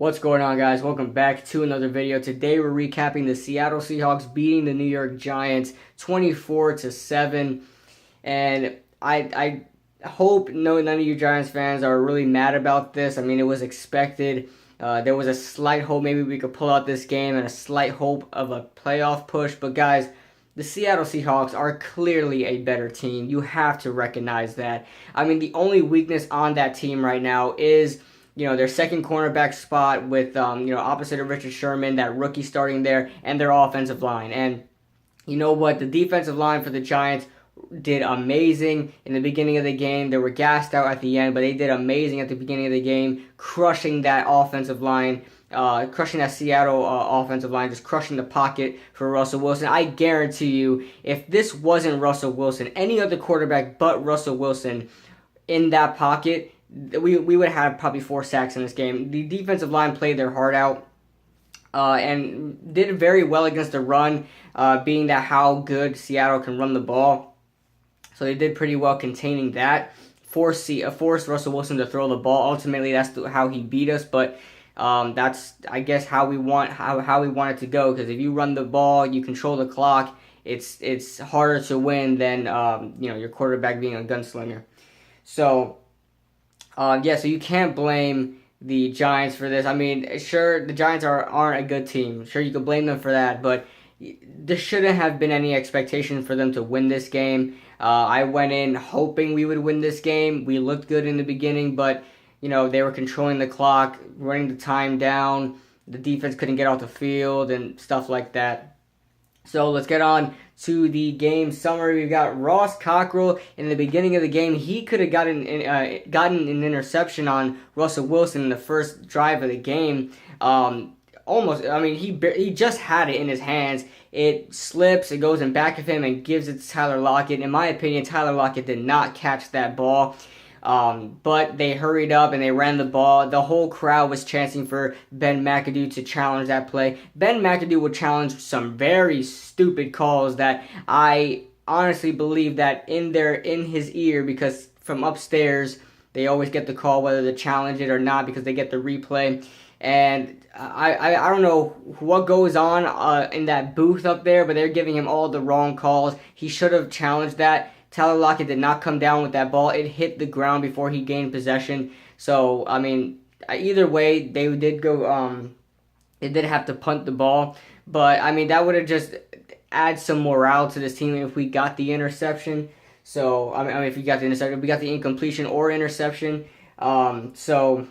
What's going on, guys? Welcome back to another video. Today we're recapping the Seattle Seahawks beating the New York Giants 24-7. And I hope none of you Giants fans are really mad about this. I mean, it was expected. There was a slight hope maybe we could pull out this game and a slight hope of a playoff push. But guys, the Seattle Seahawks are clearly a better team. You have to recognize that. I mean, the only weakness on that team right now is their second cornerback spot with, opposite of Richard Sherman, that rookie starting there, and their offensive line. And you know what? The defensive line for the Giants did amazing in the beginning of the game. They were gassed out at the end, but they did amazing at the beginning of the game, crushing that offensive line, crushing that Seattle offensive line, just crushing the pocket for Russell Wilson. I guarantee you, if this wasn't Russell Wilson, any other quarterback but Russell Wilson in that pocket, we would have probably 4 sacks in this game. The defensive line played their heart out and did very well against the run, being that how good Seattle can run the ball. So they did pretty well containing that. Forced Russell Wilson to throw the ball. Ultimately, that's how he beat us. But that's, I guess, how we want it to go. Because if you run the ball, you control the clock. It's harder to win than your quarterback being a gunslinger. So. So you can't blame the Giants for this. I mean, sure, the Giants aren't a good team. Sure, you could blame them for that, but there shouldn't have been any expectation for them to win this game. I went in hoping we would win this game. We looked good in the beginning, but, they were controlling the clock, running the time down. The defense couldn't get off the field and stuff like that. So let's get on to the game summary. We've got Ross Cockrell in the beginning of the game. He could have gotten an interception on Russell Wilson in the first drive of the game. Almost. I mean, he just had it in his hands. It slips. It goes in back of him and gives it to Tyler Lockett. In my opinion, Tyler Lockett did not catch that ball. But they hurried up and they ran the ball. The whole crowd was chanting for Ben McAdoo to challenge that play. Ben McAdoo would challenge some very stupid calls that I honestly believe that in his ear, because from upstairs they always get the call whether to challenge it or not because they get the replay. And I don't know what goes on in that booth up there, but they're giving him all the wrong calls. He should have challenged that. Tyler Lockett did not come down with that ball. It hit the ground before he gained possession. So, I mean, either way, they did go, they did have to punt the ball. But, I mean, that would have just add some morale to this team if we got the interception. So, I mean, if we got the interception, we got the incompletion or interception. So,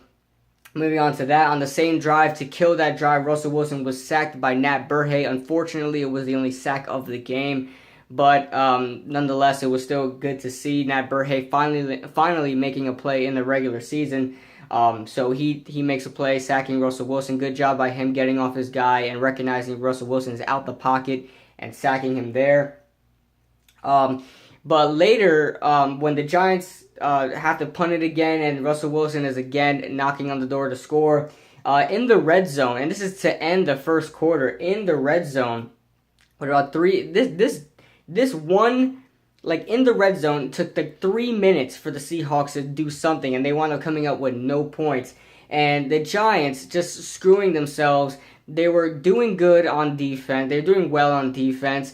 moving on to that, on the same drive, to kill that drive, Russell Wilson was sacked by Nat Burhay. Unfortunately, it was the only sack of the game. But nonetheless, it was still good to see Nat Burhay finally making a play in the regular season. So he makes a play, sacking Russell Wilson. Good job by him getting off his guy and recognizing Russell Wilson is out the pocket and sacking him there. But later, when the Giants have to punt it again and Russell Wilson is again knocking on the door to score, in the red zone, and this is to end the first quarter, in the red zone, what about this one, like in the red zone, took like 3 minutes for the Seahawks to do something, and they wound up coming up with no points. And the Giants just screwing themselves. They were doing good on defense. They're doing well on defense.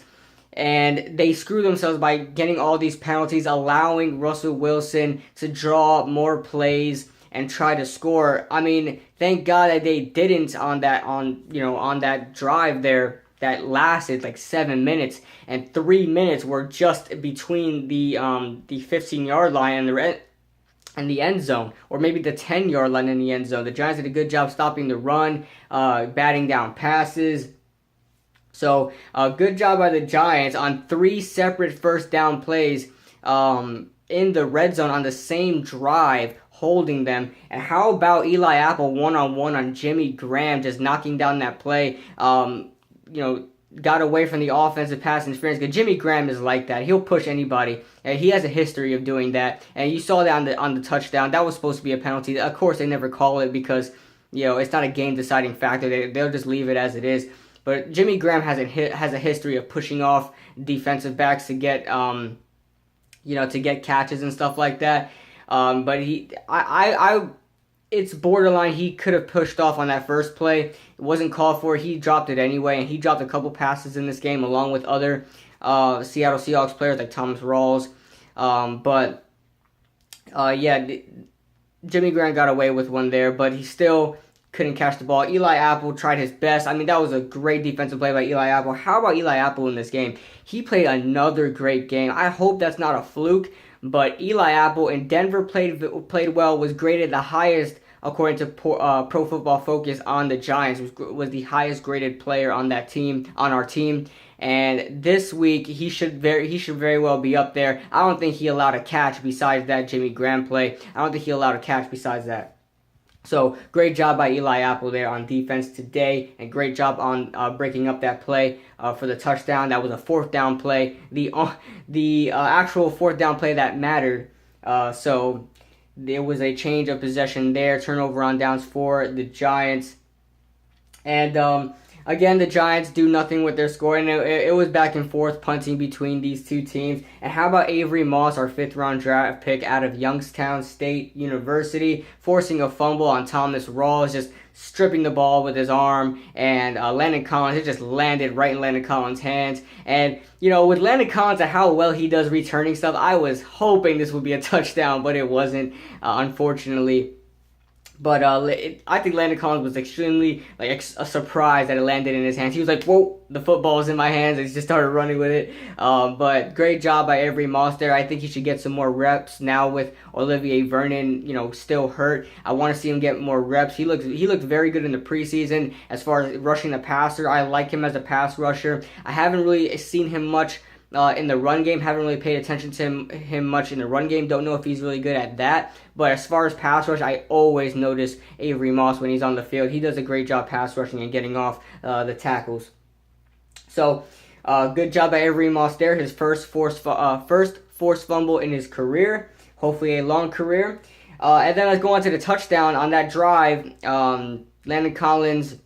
And they screw themselves by getting all these penalties, allowing Russell Wilson to draw more plays and try to score. I mean, thank God that they didn't on that drive there. That lasted like 7 minutes, and 3 minutes were just between the 15-yard line and the end zone, or maybe the 10-yard line in the end zone. The Giants did a good job stopping the run, batting down passes. So, good job by the Giants on 3 separate first down plays in the red zone on the same drive, holding them. And how about Eli Apple one-on-one on Jimmy Graham, just knocking down that play? Got away from the offensive pass interference. Because Jimmy Graham is like that. He'll push anybody. He has a history of doing that. And you saw that on the touchdown. That was supposed to be a penalty. Of course, they never call it because, it's not a game-deciding factor. They'll just leave it as it is. But Jimmy Graham has a history of pushing off defensive backs to get, to get catches and stuff like that. But I it's borderline. He could have pushed off on that first play. It wasn't called for. He dropped it anyway, and he dropped a couple passes in this game along with other Seattle Seahawks players like Thomas Rawls. Yeah, Jimmy Graham got away with one there, but he still couldn't catch the ball. Eli Apple tried his best. I mean, that was a great defensive play by Eli Apple. How about Eli Apple in this game? He played another great game. I hope that's not a fluke, but Eli Apple in Denver played well, was graded the highest according to Pro Football Focus on the Giants. Was the highest graded player on that team, on our team. And this week he should very well be up there. I don't think he allowed a catch besides that Jimmy Graham play. I don't think he allowed a catch besides that. So great job by Eli Apple there on defense today, and great job on breaking up that play for the touchdown. That was a fourth down play, the actual fourth down play that mattered. So there was a change of possession there, turnover on downs for the Giants, and again, the Giants do nothing with their score, and it was back and forth punting between these two teams. And how about Avery Moss, our 5th-round draft pick out of Youngstown State University, forcing a fumble on Thomas Rawls, just stripping the ball with his arm, and Landon Collins, it just landed right in Landon Collins' hands. And, you know, with Landon Collins and how well he does returning stuff, I was hoping this would be a touchdown, but it wasn't, unfortunately. But I think Landon Collins was extremely a surprise that it landed in his hands. He was like, "Whoa, the football is in my hands!" And he just started running with it. But great job by Avery Moss there. I think he should get some more reps now with Olivier Vernon, still hurt. I want to see him get more reps. He looked very good in the preseason as far as rushing the passer. I like him as a pass rusher. I haven't really seen him much in the run game. Haven't really paid attention to him much in the run game. Don't know if he's really good at that. But as far as pass rush, I always notice Avery Moss when he's on the field. He does a great job pass rushing and getting off the tackles. So good job by Avery Moss there. His first forced fumble in his career. Hopefully a long career. And then let's go on to the touchdown on that drive. Landon Collins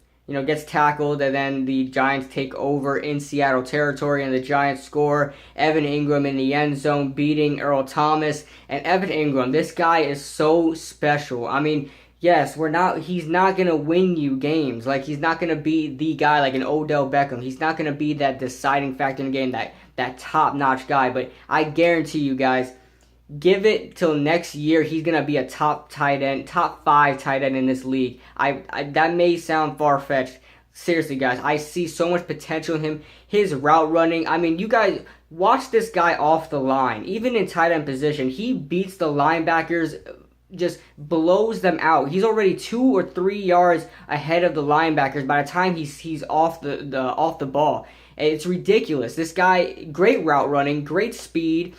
gets tackled, and then the Giants take over in Seattle territory, and the Giants score. Evan Ingram in the end zone, beating Earl Thomas. And Evan Ingram, this guy is so special. I mean, yes, he's not going to win you games. Like, he's not going to be the guy like an Odell Beckham. He's not going to be that deciding factor in the game, that top-notch guy. But I guarantee you guys, give it till next year, he's going to be a top 5 tight end in this league. That may sound far-fetched. Seriously, guys, I see so much potential in him. His route running, I mean, you guys, watch this guy off the line. Even in tight end position, he beats the linebackers, just blows them out. He's already 2 or 3 yards ahead of the linebackers by the time he's off the ball. It's ridiculous. This guy, great route running, great speed,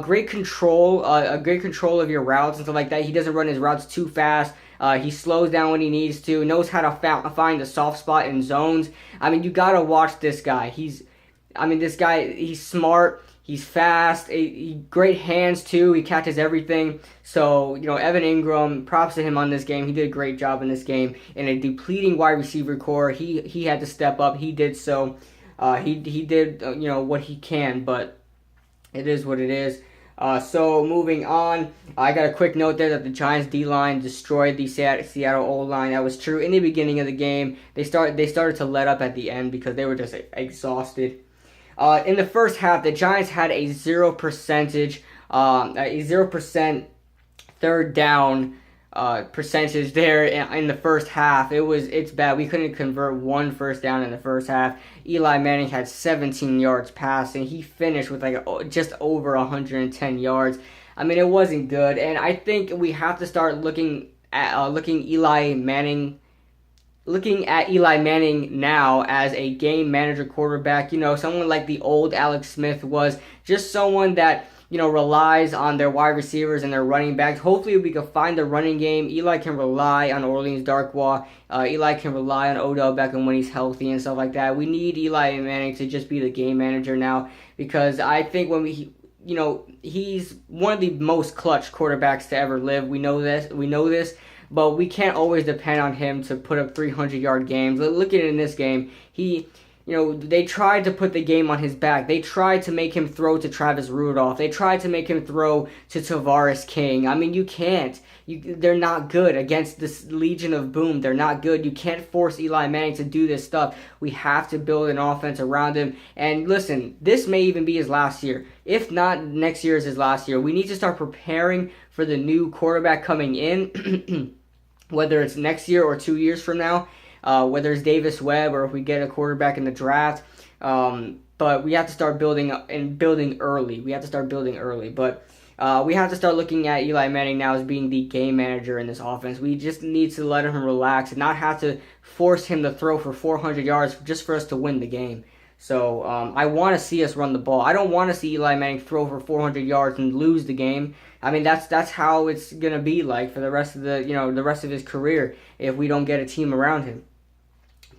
great control, great control of your routes and stuff like that. He doesn't run his routes too fast. He slows down when he needs to. Knows how to find the soft spot in zones. I mean, you gotta watch this guy. He's smart. He's fast. Great hands too. He catches everything. So Evan Ingram, props to him on this game. He did a great job in this game. In a depleting wide receiver core, he had to step up. He did so. He did what he can, but it is what it is. So moving on, I got a quick note there that the Giants D-line destroyed the Seattle O-line. That was true in the beginning of the game. They started to let up at the end because they were just exhausted. In the first half, the Giants had a 0% third down percentage there in the first half. It's bad. We couldn't convert 1 first down in the first half. Eli Manning had 17 yards passing. He finished with just over 110 yards. I mean, it wasn't good, and I think we have to start looking at Eli Manning now as a game manager quarterback. Someone like the old Alex Smith was, just someone that relies on their wide receivers and their running backs. Hopefully we can find the running game. Eli can rely on Orleans Darkwa. Eli can rely on Odell Beckham when he's healthy and stuff like that. We need Eli Manning to just be the game manager now, because I think when he's one of the most clutch quarterbacks to ever live. We know this, but we can't always depend on him to put up 300-yard games. Look at it in this game. He they tried to put the game on his back. They tried to make him throw to Travis Rudolph. They tried to make him throw to Tavares King. I mean, you can't. They're not good against this Legion of Boom. They're not good. You can't force Eli Manning to do this stuff. We have to build an offense around him. And listen, this may even be his last year. If not, next year is his last year. We need to start preparing for the new quarterback coming in, whether it's next year or 2 years from now. Whether it's Davis Webb or if we get a quarterback in the draft. But we have to start building early. We have to start building early. But we have to start looking at Eli Manning now as being the game manager in this offense. We just need to let him relax and not have to force him to throw for 400 yards just for us to win the game. So I want to see us run the ball. I don't want to see Eli Manning throw for 400 yards and lose the game. I mean, that's how it's gonna be like for the rest of the rest of his career if we don't get a team around him.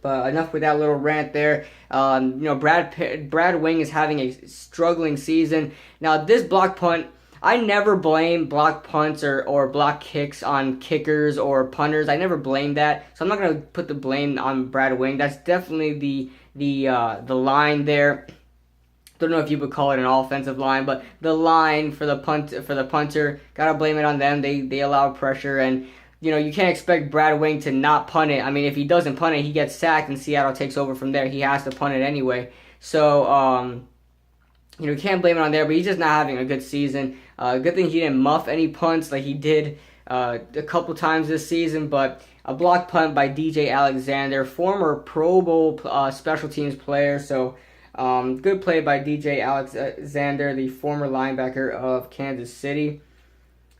But enough with that little rant there. Brad Wing is having a struggling season. Now, this block punt, I never blame block punts or block kicks on kickers or punters. I never blame that. So I'm not going to put the blame on Brad Wing. That's definitely the line there. Don't know if you would call it an offensive line, but the line for the punter, gotta blame it on them. They allow pressure, and you can't expect Brad Wing to not punt it. I mean, if he doesn't punt it, he gets sacked, and Seattle takes over from there. He has to punt it anyway. So you can't blame it on there. But he's just not having a good season. Good thing he didn't muff any punts like he did a couple times this season, but a block punt by DJ Alexander, former Pro Bowl special teams player. So. Good play by DJ Alexander, the former linebacker of Kansas City.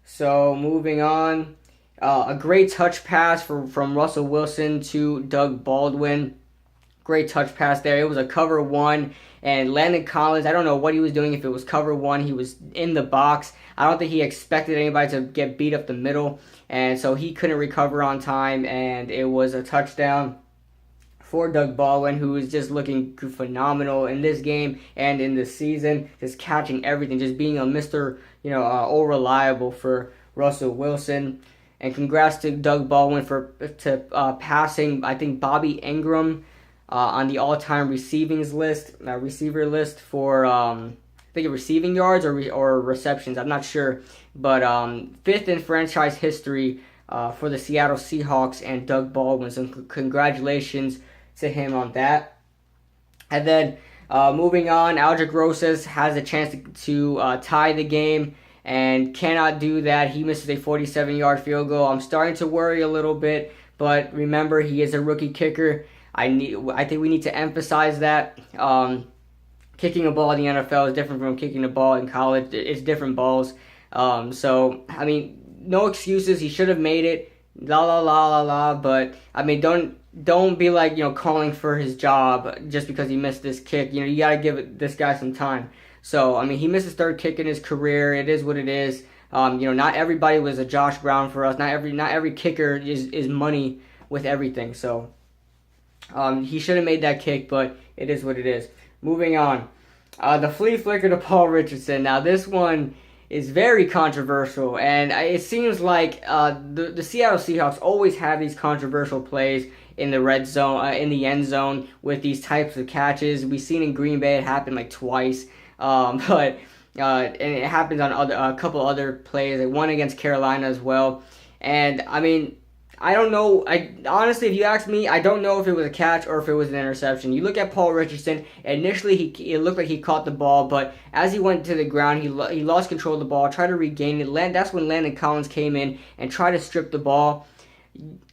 So moving on, a great touch pass from Russell Wilson to Doug Baldwin. Great touch pass there. It was a cover one, and Landon Collins, I don't know what he was doing if it was cover one. He was in the box. I don't think he expected anybody to get beat up the middle, and so he couldn't recover on time, and it was a touchdown for Doug Baldwin, who is just looking phenomenal in this game and in this season, just catching everything, just being a Mr. All reliable for Russell Wilson. And congrats to Doug Baldwin for passing, I think, Bobby Ingram on the all-time receiver list for I think receiving yards or receptions. I'm not sure, but 5th in franchise history for the Seattle Seahawks and Doug Baldwin. So congratulations to him on that. And then moving on, Aldrick Rosas has a chance to tie the game and cannot do that. He misses a 47-yard field goal. I'm starting to worry a little bit, but remember, he is a rookie kicker. I think we need to emphasize that. Kicking a ball in the NFL is different from kicking a ball in college. It's different balls. So, I mean, no excuses. He should have made it. La la la la la. But I mean, don't be like calling for his job just because he missed this kick. You gotta give this guy some time. So I mean, he missed his 3rd kick in his career. It is what it is. Not everybody was a Josh Brown for us. Not every kicker is money with everything. So he should have made that kick, but it is what it is. Moving on, the flea flicker to Paul Richardson. Now this one is very controversial, and it seems like the Seattle Seahawks always have these controversial plays in the red zone, in the end zone, with these types of catches. We've seen in Green Bay it happened like twice, and it happens on a couple other plays, like one against Carolina as well. And I mean, I don't know. Honestly, if you ask me, I don't know if it was a catch or if it was an interception. You look at Paul Richardson. Initially, it looked like he caught the ball, but as he went to the ground, he lost control of the ball, tried to regain it. That's when Landon Collins came in and tried to strip the ball.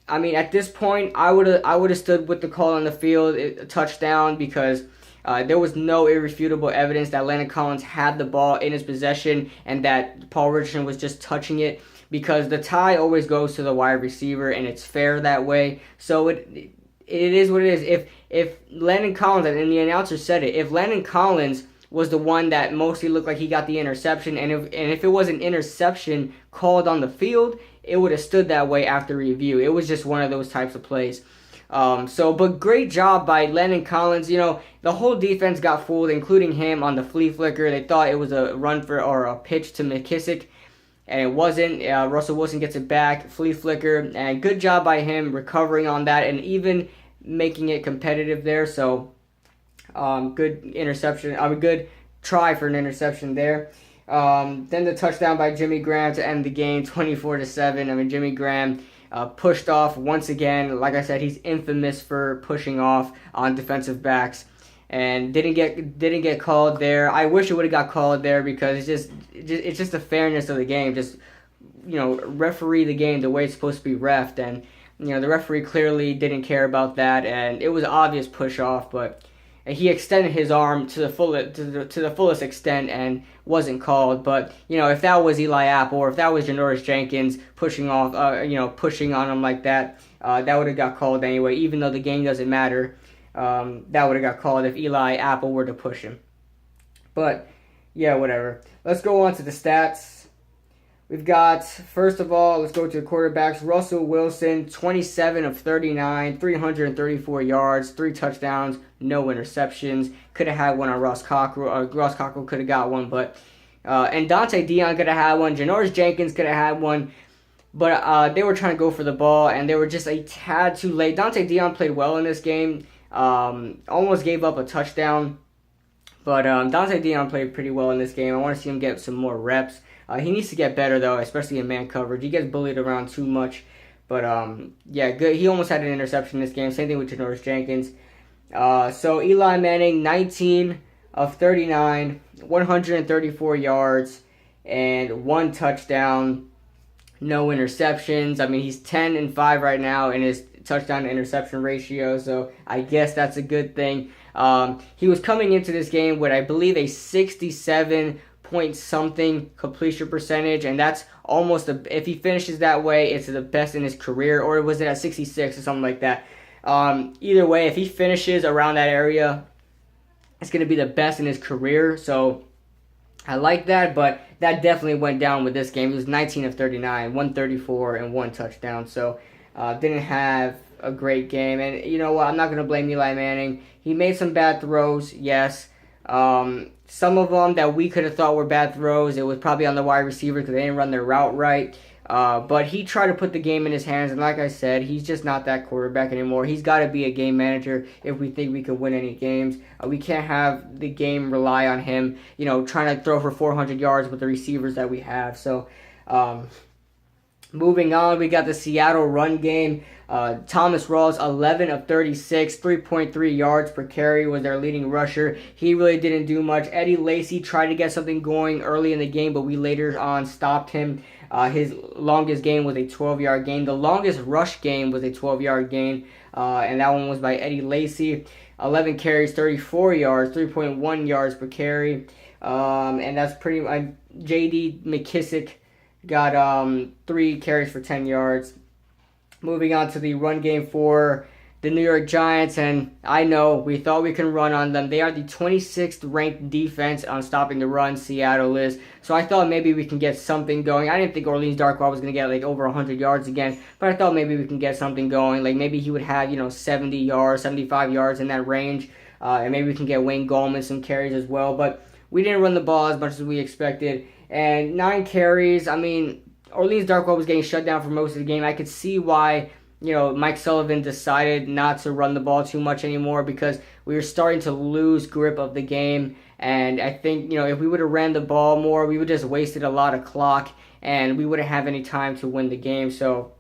I mean, at this point, I would have stood with the call on the field, a touchdown, because there was no irrefutable evidence that Landon Collins had the ball in his possession and that Paul Richardson was just touching it. Because the tie always goes to the wide receiver, and it's fair that way. So it is what it is. If Landon Collins, and the announcer said it, if Landon Collins was the one that mostly looked like he got the interception, and if it was an interception called on the field, it would have stood that way after review. It was just one of those types of plays. But great job by Landon Collins. The whole defense got fooled, including him on the flea flicker. They thought it was a run or a pitch to McKissick. And it wasn't. Russell Wilson gets it back, flea flicker, and good job by him recovering on that and even making it competitive there. So Good interception. Good try for an interception there. Then the touchdown by Jimmy Graham to end the game, 24-7. I mean, Jimmy Graham pushed off once again. Like I said, he's infamous for pushing off on defensive backs, and didn't get called there. I wish it would have got called there because it's just the fairness of the game. Just referee the game the way it's supposed to be reffed, and the referee clearly didn't care about that, and it was obvious push off, but he extended his arm to the fullest extent and wasn't called. But if that was Eli Apple or if that was Janoris Jenkins pushing off, pushing on him like that, that would have got called anyway. Even though the game doesn't matter, that would have got called if Eli Apple were to push him. But yeah, whatever. Let's go on to the stats. We've got, first of all, let's go to the quarterbacks. Russell Wilson, 27 of 39, 334 yards, 3 touchdowns, no interceptions. Could have had one on Ross Cockrell. Ross Cockrell could have got one, but and Dante Dion could have had one. Janoris Jenkins could have had one, but they were trying to go for the ball, and they were just a tad too late. Dante Dion played well in this game. Almost gave up a touchdown, but Dante Dion played pretty well in this game. I want to see him get some more reps. He needs to get better, though, especially in man coverage. He gets bullied around too much. But, yeah, good. He almost had an interception in this game. Same thing with Janoris Jenkins. So, Eli Manning, 19 of 39, 134 yards, and 1 touchdown. No interceptions. I mean, he's 10-5 right now in his touchdown-to-interception ratio, so I guess that's a good thing. He was coming into this game with, I believe, a 67 point something completion percentage, and that's almost if he finishes that way, it's the best in his career, or was it at 66 or something like that. Either way, if he finishes around that area, it's going to be the best in his career. So I like that, but that definitely went down with this game. He was 19 of 39, 134, and 1 touchdown. So didn't have a great game. And you know what? I'm not going to blame Eli Manning. He made some bad throws, yes. Some of them that we could have thought were bad throws, it was probably on the wide receiver because they didn't run their route right. But he tried to put the game in his hands, and like I said, he's just not that quarterback anymore. He's got to be a game manager if we think we can win any games. We can't have the game rely on him, trying to throw for 400 yards with the receivers that we have. So, moving on, we got the Seattle run game. Thomas Rawls, 11 of 36, 3.3 yards per carry was their leading rusher. He really didn't do much. Eddie Lacy tried to get something going early in the game, but we later on stopped him. His longest gain was a 12-yard gain. The longest rush gain was a 12-yard gain, and that one was by Eddie Lacy. 11 carries, 34 yards, 3.1 yards per carry. And that's pretty much J.D. McKissick got 3 carries for 10 yards. Moving on to the run game for the New York Giants, and I know we thought we can run on them. They are the 26th ranked defense on stopping the run, Seattle is. So I thought maybe we can get something going. I didn't think Orleans Darkwa was going to get like over 100 yards again, but I thought maybe we can get something going. Like maybe he would have, 70 yards, 75 yards in that range, and maybe we can get Wayne Gallman some carries as well. But we didn't run the ball as much as we expected. And 9 carries, I mean, Orleans Darkwa was getting shut down for most of the game. I could see why, Mike Sullivan decided not to run the ball too much anymore because we were starting to lose grip of the game. And I think, if we would have ran the ball more, we would have just wasted a lot of clock and we wouldn't have any time to win the game. So,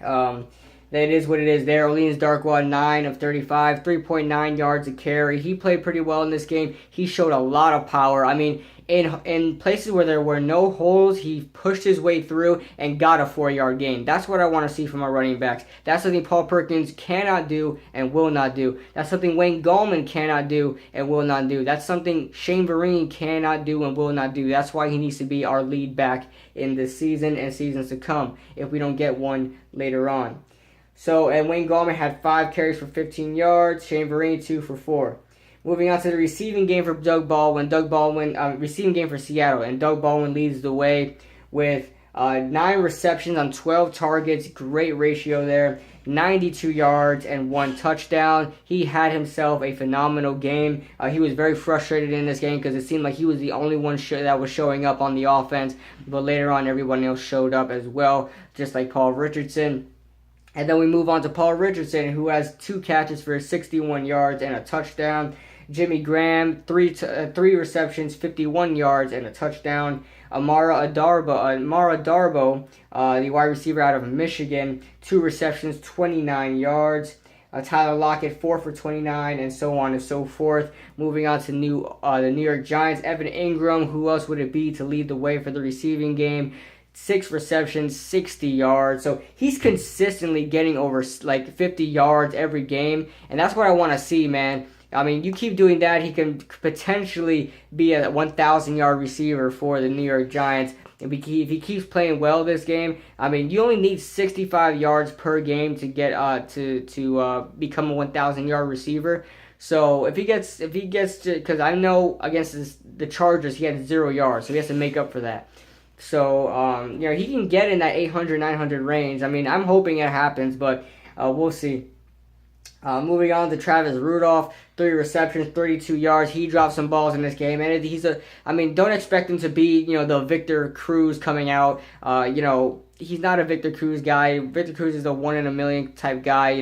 that is what it is there. Orleans Darkwa, 9 of 35, 3.9 yards a carry. He played pretty well in this game. He showed a lot of power. I mean, in places where there were no holes, he pushed his way through and got a 4-yard gain. That's what I want to see from our running backs. That's something Paul Perkins cannot do and will not do. That's something Wayne Gallman cannot do and will not do. That's something Shane Vereen cannot do and will not do. That's why he needs to be our lead back in this season and seasons to come if we don't get one later on. So, and Wayne Gallman had 5 carries for 15 yards. Shane Vereen, 2 for 4. Moving on to the receiving game for Doug Baldwin. Receiving game for Seattle, and Doug Baldwin leads the way with 9 receptions on 12 targets. Great ratio there. 92 yards and 1 touchdown. He had himself a phenomenal game. He was very frustrated in this game because it seemed like he was the only one that was showing up on the offense. But later on, everyone else showed up as well, just like Paul Richardson. And then we move on to Paul Richardson, who has 2 catches for 61 yards and a touchdown. Jimmy Graham, three receptions, 51 yards, and a touchdown. Amara Darbo, the wide receiver out of Michigan, 2 receptions, 29 yards. Tyler Lockett, 4 for 29, and so on and so forth. Moving on to the New York Giants, Evan Ingram. Who else would it be to lead the way for the receiving game? 6 receptions, 60 yards. So he's consistently getting over like 50 yards every game, and that's what I want to see, man. I mean, you keep doing that, he can potentially be a 1,000-yard receiver for the New York Giants. If he keeps playing well this game, I mean, you only need 65 yards per game to get to become a 1,000-yard receiver. So if he gets to, because I know against the Chargers he had 0 yards, so he has to make up for that. So he can get in that 800, 900 range. I mean, I'm hoping it happens, but we'll see. Moving on to Travis Rudolph, 3 receptions, 32 yards. He dropped some balls in this game, and don't expect him to be, the Victor Cruz coming out. He's not a Victor Cruz guy. Victor Cruz is a 1 in a million type guy.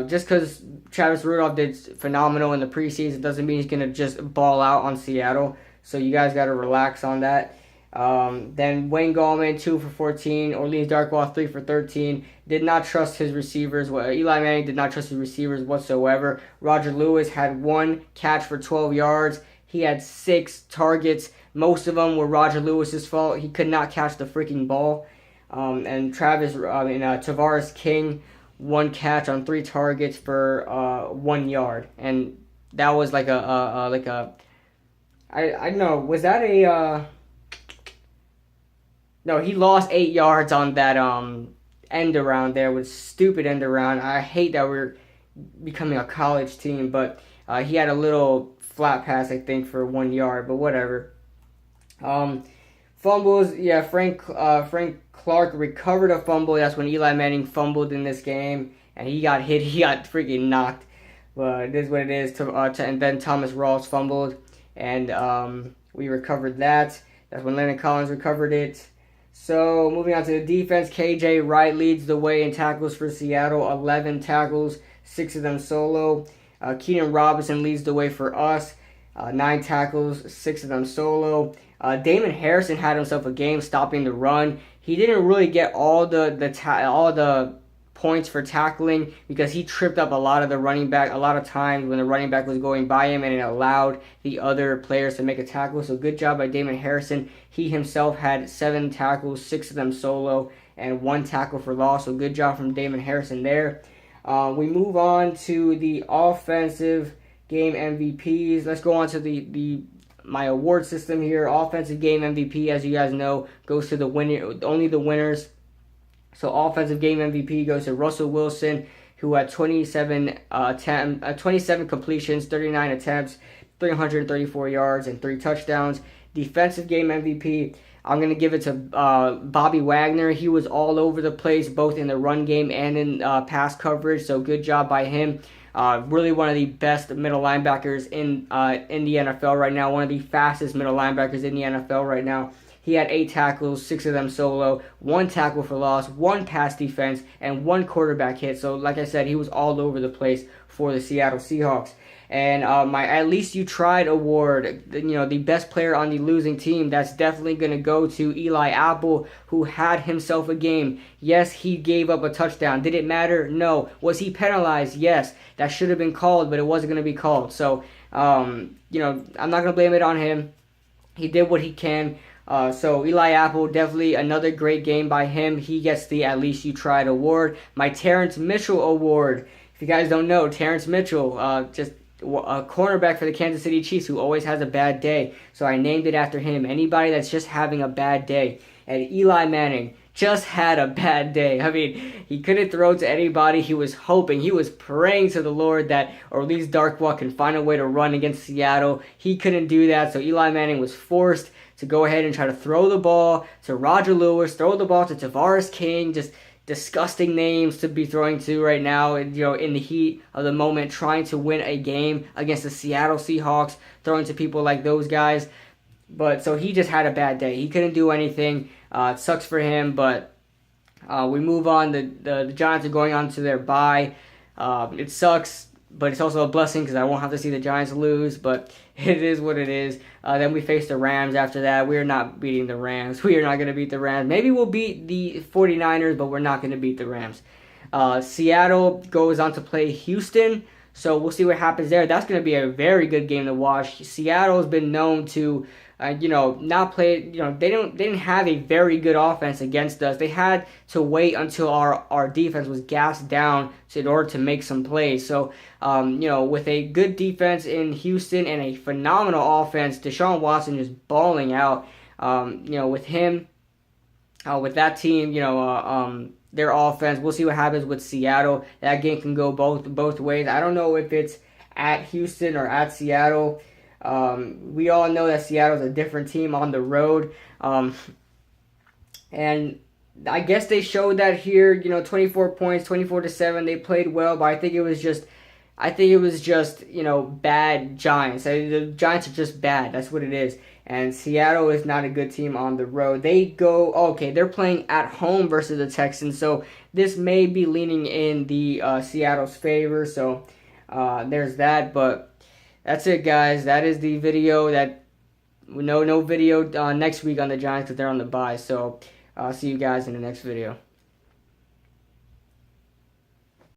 Just because Travis Rudolph did phenomenal in the preseason doesn't mean he's gonna just ball out on Seattle. So you guys got to relax on that. Then Wayne Gallman, 2 for 14. Orleans Darkwa, 3 for 13. Did not trust his receivers. Eli Manning did not trust his receivers whatsoever. Roger Lewis had 1 catch for 12 yards. He had 6 targets. Most of them were Roger Lewis's fault. He could not catch the freaking ball. And Tavares King, 1 catch on 3 targets for 1 yard. And that was like I don't know, was that a... No, he lost 8 yards on that end around there with stupid end around. I hate that we're becoming a college team, but he had a little flat pass, I think, for 1 yard, but whatever. Fumbles, yeah, Frank Clark recovered a fumble. That's when Eli Manning fumbled in this game, and he got hit. He got freaking knocked. But it is what it is. And then Thomas Rawls fumbled, and we recovered that. That's when Landon Collins recovered it. So, moving on to the defense, KJ Wright leads the way in tackles for Seattle, 11 tackles, 6 of them solo. Keenan Robinson leads the way for us, 9 tackles, 6 of them solo. Damon Harrison had himself a game stopping the run. He didn't really get all the points for tackling because he tripped up a lot of the running back a lot of times when the running back was going by him, and it allowed the other players to make a tackle. So good job by Damon Harrison. He himself had 7 tackles, 6 of them solo, and 1 tackle for loss. So good job from Damon Harrison there. We move on to the offensive game MVPs. Let's go on to my award system here. Offensive game MVP, as you guys know, goes to only the winners. So offensive game MVP goes to Russell Wilson, who had 27 completions, 39 attempts, 334 yards, and 3 touchdowns. Defensive game MVP, I'm going to give it to Bobby Wagner. He was all over the place, both in the run game and in pass coverage, so good job by him. Really one of the best middle linebackers in the NFL right now, one of the fastest middle linebackers in the NFL right now. He had 8 tackles, 6 of them solo, 1 tackle for loss, 1 pass defense, and 1 quarterback hit. So, like I said, he was all over the place for the Seattle Seahawks. And my At Least You Tried award, the best player on the losing team, that's definitely going to go to Eli Apple, who had himself a game. Yes, he gave up a touchdown. Did it matter? No. Was he penalized? Yes. That should have been called, but it wasn't going to be called. So, I'm not going to blame it on him. He did what he can. So Eli Apple, definitely another great game by him. He gets the At Least You Tried award. My Terrance Mitchell award. If you guys don't know, Terrance Mitchell, just a cornerback for the Kansas City Chiefs who always has a bad day. So I named it after him. Anybody that's just having a bad day. And Eli Manning just had a bad day. I mean, he couldn't throw to anybody. He was hoping, he was praying to the Lord that Orleans Darkwa can find a way to run against Seattle. He couldn't do that, so Eli Manning was forced to go ahead and try to throw the ball to Roger Lewis, throw the ball to Tavares King, just disgusting names to be throwing to right now, in the heat of the moment, trying to win a game against the Seattle Seahawks, throwing to people like those guys. But so he just had a bad day. He couldn't do anything. It sucks for him, but we move on. The Giants are going on to their bye. It sucks but it's also a blessing because I won't have to see the Giants lose, but it is what it is. Then we face the Rams after that. We're not beating the Rams. We are not going to beat the Rams. Maybe we'll beat the 49ers, but we're not going to beat the Rams. Seattle goes on to play Houston, so we'll see what happens there. That's going to be a very good game to watch. Seattle has been known to not play. They didn't have a very good offense against us. They had to wait until our defense was gassed down in order to make some plays. So, with a good defense in Houston and a phenomenal offense, Deshaun Watson just balling out. With him, with that team, their offense. We'll see what happens with Seattle. That game can go both ways. I don't know if it's at Houston or at Seattle. We all know that Seattle's a different team on the road. And I guess they showed that here, 24 points, 24-7. They played well, but I think it was just bad Giants. The Giants are just bad. That's what it is. And Seattle is not a good team on the road. They're playing at home versus the Texans, so this may be leaning in the Seattle's favor. So there's that, but that's it, guys. That is the video. No video next week on the Giants because they're on the bye. So I'll see you guys in the next video.